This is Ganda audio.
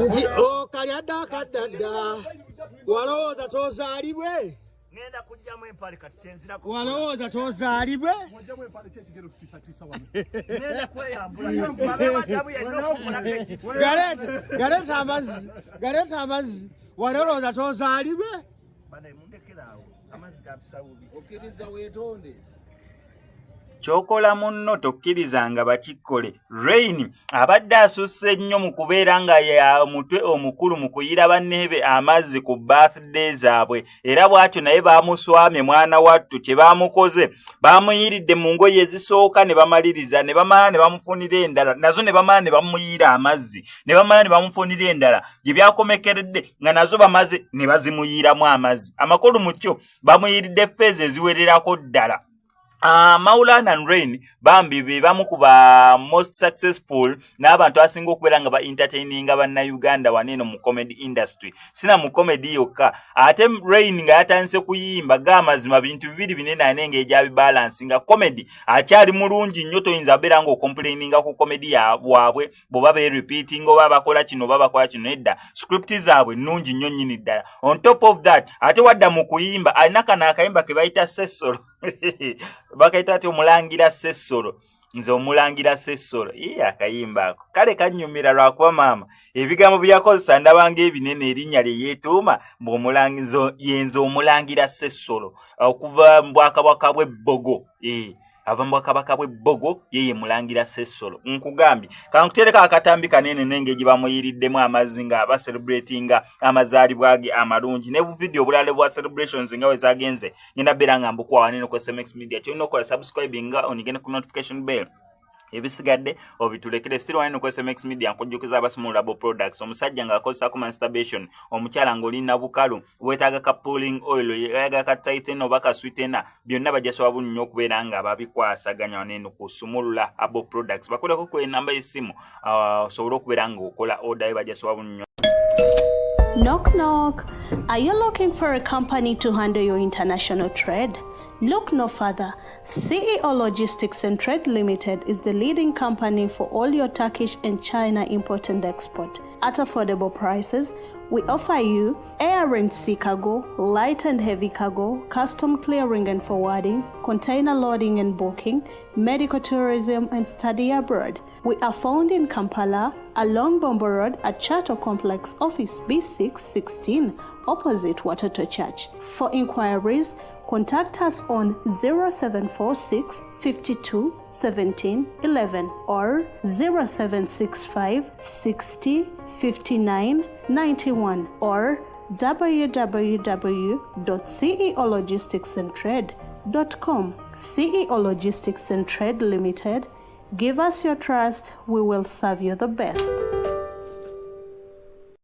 nti okalyadda akaddaga walowooza tozaalibwe ngenda kujjamu empale kati kyenzira ku walowooza tozaalibwe mujjamu empale kyekigero kutiisatiisa wano ngenda kweyambula babadamu yalina okumulako ekitu galeeta amazzi walowooza tozaalibwe bana mundekeraawo amazzi gabisawubi okkiriza weetonde kyokola munno tokkirizanga bakikkole. Rain abadde asusse nnyo mu kubeera nga ya mutwe omukulu mu kuyira banneebe amazzi ku birthday zaabwe, era bw'atyo naye baamuswamye mwana wattu. Kye baamukoze baamuyiridde mu ngoye ezisooka ne bamaliriza ne bamala ne bamufunira endala, nazo ne bamala ne bamuyiira amazzi, ne bamala ne bamufunira endala gye byakomekeredde nga nazo bamaze ne bazimuyiiramu amazzi. Amakulu mu kyo bamuyiridde ffeeza eziwererako ddala. Maulana and Rain Bambi be bamu ku ba most successful n'abantu asinga okubeera nga ba entertaining Uganda waneno mu comedy industry. Sina mu comedy yokka, ate Rain nga yatandise kuyimba gamazima bintu bibiri binene anenge ejabi balance nga comedy akyali mulungi nnyo. Toyinza beera nga complaininga ku comedy ya bwabwe boba be repeating oba bakola kino baba bakola kino, edda script zaabwe nnungi nnyo nnyini ddala. On top of that ate wadda mu kuyimba alina kana akayimba ke bayita Sessolo bakaita ati omulangira Sessolo, nze omulangira Sessolo. Akayimba ako kale kannyumira lwakuba maama ebigambo byakozesa ndabanga ebinene erinnya lye yeetuuma mb'omulangizo yenze omulangira Sessolo okuva mu Bwakabaka bw'Ebbogo. Ava mu Bwakabaka bw'Ebbogo yeye mulangira Sessolo. Nkugambye kankutereka akatambi kanene nenge gye bamuyiriddemu amazzi nga abacelebratinga amazaalibwa ge amalungi ne video bulale bwa celebrations nga we zagenze. Ngenda beera nga mbukwa wanene ku SMX Media. Tulina okukola subscribe nga onigene ku notification bell. Ebisigadde obitulekere still wanene ku SMX Media nkujjukiza abasumula Labo Products. Omusajja nga akozesa ku masturbation, omukyala ng'olina bukalu weetaaga ka pulling oil, yeetaaga ka tighten oba ka sweetener, byonna bajasobola bunnyo okubeera nga babikwasaganya wanene ku Sumulula Labo Products. Bakoleko ku enamba y'essimu osobole okubeera nga okola order bajasobola bunnyo. Knock knock. Are you looking for a company to handle your international trade? Look no further. CEO Logistics and Trade Limited is the leading company for all your Turkish and China import and export. At affordable prices, we offer you air and sea cargo, light and heavy cargo, custom clearing and forwarding, container loading and booking, medical tourism and study abroad. We are found in Kampala, along Bombo Road at Chato Complex, Office B616, opposite Watoto Church. For inquiries, contact us on 0746 52 17 11 or 0765 60 59 91 or www.ceologisticsandtrade.com. CEO Logistics and Trade Limited. Give us your trust, we will serve you the best.